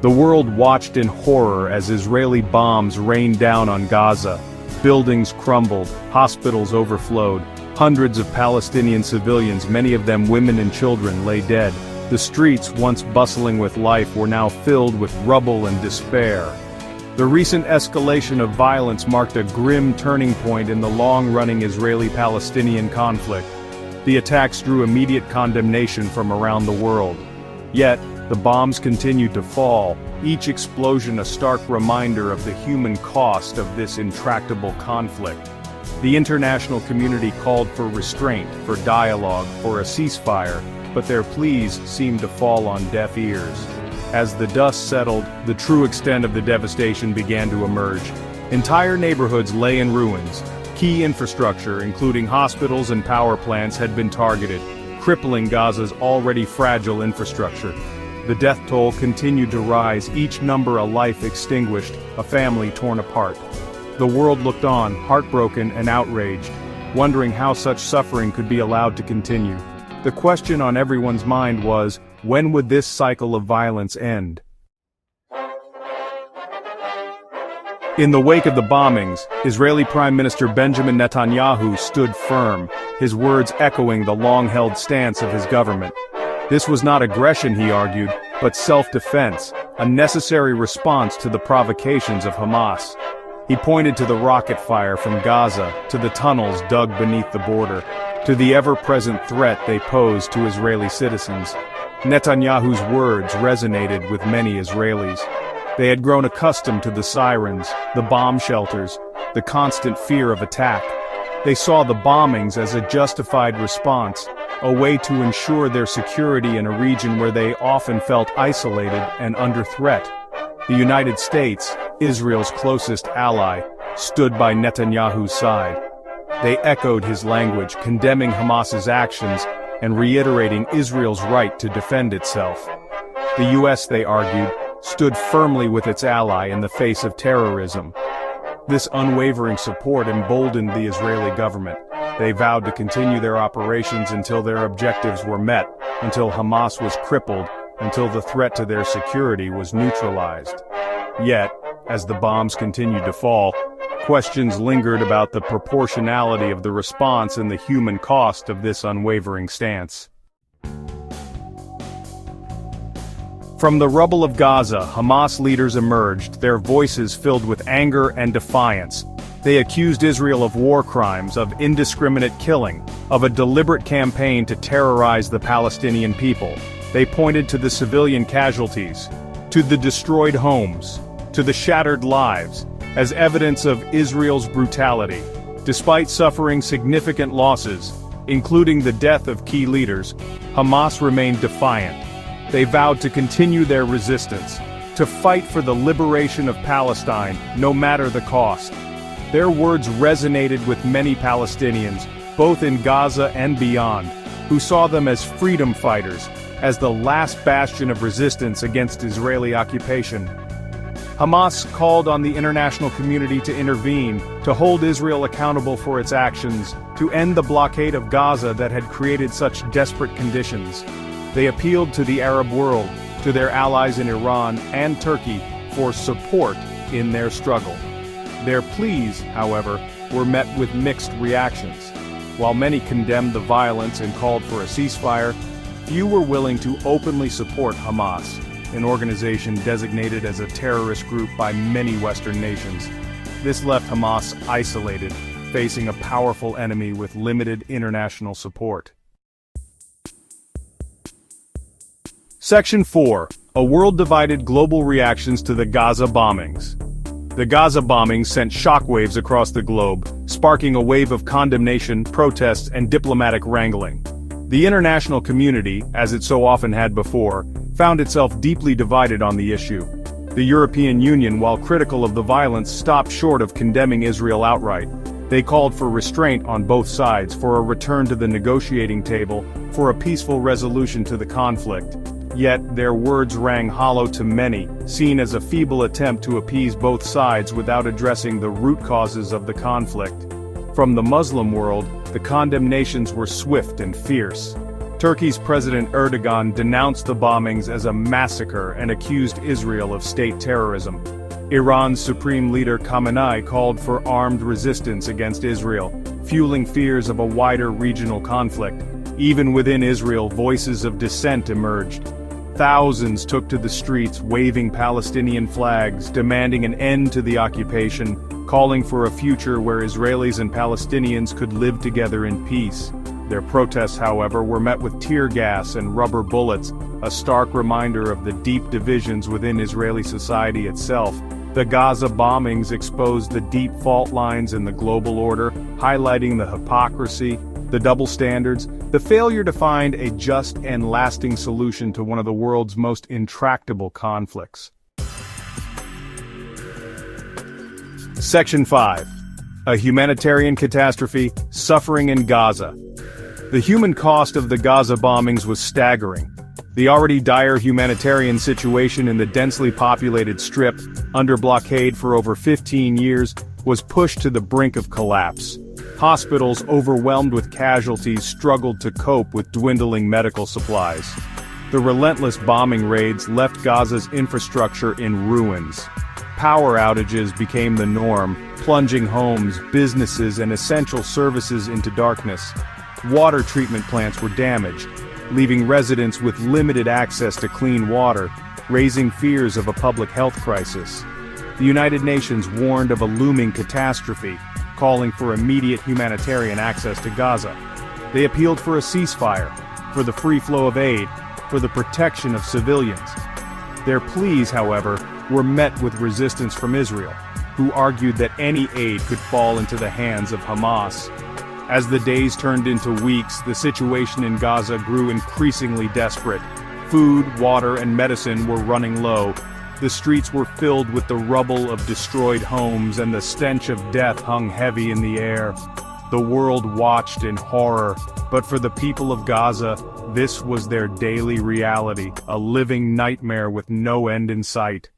The world watched in horror as Israeli bombs rained down on Gaza. Buildings crumbled, hospitals overflowed, hundreds of Palestinian civilians, many of them women and children, lay dead. The streets, once bustling with life, were now filled with rubble and despair. The recent escalation of violence marked a grim turning point in the long-running Israeli-Palestinian conflict. The attacks drew immediate condemnation from around the world. Yet, the bombs continued to fall, each explosion a stark reminder of the human cost of this intractable conflict. The international community called for restraint, for dialogue, for a ceasefire, but their pleas seemed to fall on deaf ears. As the dust settled, the true extent of the devastation began to emerge. Entire neighborhoods lay in ruins. Key infrastructure, including hospitals and power plants, had been targeted, crippling Gaza's already fragile infrastructure. The death toll continued to rise, each number a life extinguished, a family torn apart. The world looked on, heartbroken and outraged, wondering how such suffering could be allowed to continue. The question on everyone's mind was, when would this cycle of violence end? In the wake of the bombings, Israeli Prime Minister Benjamin Netanyahu stood firm, his words echoing the long-held stance of his government. This was not aggression, he argued, but self-defense, a necessary response to the provocations of Hamas. He pointed to the rocket fire from Gaza, to the tunnels dug beneath the border, to the ever-present threat they posed to Israeli citizens. Netanyahu's words resonated with many Israelis. They had grown accustomed to the sirens, the bomb shelters, the constant fear of attack. They saw the bombings as a justified response, a way to ensure their security in a region where they often felt isolated and under threat. The United States, Israel's closest ally, stood by Netanyahu's side. They echoed his language, condemning Hamas's actions and reiterating Israel's right to defend itself. The U.S., they argued, stood firmly with its ally in the face of terrorism. This unwavering support emboldened the Israeli government. They vowed to continue their operations until their objectives were met, until Hamas was crippled, until the threat to their security was neutralized. Yet, as the bombs continued to fall, questions lingered about the proportionality of the response and the human cost of this unwavering stance. From the rubble of Gaza, Hamas leaders emerged, their voices filled with anger and defiance. They accused Israel of war crimes, of indiscriminate killing, of a deliberate campaign to terrorize the Palestinian people. They pointed to the civilian casualties, to the destroyed homes, to the shattered lives, as evidence of Israel's brutality. Despite suffering significant losses, including the death of key leaders, Hamas remained defiant. They vowed to continue their resistance, to fight for the liberation of Palestine, no matter the cost. Their words resonated with many Palestinians, both in Gaza and beyond, who saw them as freedom fighters, as the last bastion of resistance against Israeli occupation. Hamas called on the international community to intervene, to hold Israel accountable for its actions, to end the blockade of Gaza that had created such desperate conditions. They appealed to the Arab world, to their allies in Iran and Turkey, for support in their struggle. Their pleas, however, were met with mixed reactions. While many condemned the violence and called for a ceasefire, few were willing to openly support Hamas, an organization designated as a terrorist group by many Western nations. This left Hamas isolated, facing a powerful enemy with limited international support. Section 4. A world-divided global reactions to the Gaza bombings. The Gaza bombings sent shockwaves across the globe, sparking a wave of condemnation, protests, and diplomatic wrangling. The international community, as it so often had before, found itself deeply divided on the issue. The European Union, while critical of the violence, stopped short of condemning Israel outright. They called for restraint on both sides, for a return to the negotiating table, for a peaceful resolution to the conflict. Yet, their words rang hollow to many, seen as a feeble attempt to appease both sides without addressing the root causes of the conflict. From the Muslim world, the condemnations were swift and fierce. Turkey's President Erdogan denounced the bombings as a massacre and accused Israel of state terrorism. Iran's Supreme Leader Khamenei called for armed resistance against Israel, fueling fears of a wider regional conflict. Even within Israel, voices of dissent emerged. Thousands took to the streets waving Palestinian flags, demanding an end to the occupation, calling for a future where Israelis and Palestinians could live together in peace. Their protests, however, were met with tear gas and rubber bullets, a stark reminder of the deep divisions within Israeli society itself. The Gaza bombings exposed the deep fault lines in the global order, highlighting the hypocrisy, the double standards, the failure to find a just and lasting solution to one of the world's most intractable conflicts. Section 5. A humanitarian catastrophe, suffering in Gaza. The human cost of the Gaza bombings was staggering. The already dire humanitarian situation in the densely populated Strip, under blockade for over 15 years, was pushed to the brink of collapse. Hospitals overwhelmed with casualties struggled to cope with dwindling medical supplies. The relentless bombing raids left Gaza's infrastructure in ruins. Power outages became the norm, plunging homes, businesses, and essential services into darkness. Water treatment plants were damaged, leaving residents with limited access to clean water, raising fears of a public health crisis. The United Nations warned of a looming catastrophe, calling for immediate humanitarian access to Gaza. They appealed for a ceasefire, for the free flow of aid, for the protection of civilians. Their pleas, however, were met with resistance from Israel, who argued that any aid could fall into the hands of Hamas. As the days turned into weeks, the situation in Gaza grew increasingly desperate. Food, water, and medicine were running low. The streets were filled with the rubble of destroyed homes, and the stench of death hung heavy in the air. The world watched in horror, but for the people of Gaza, this was their daily reality, a living nightmare with no end in sight.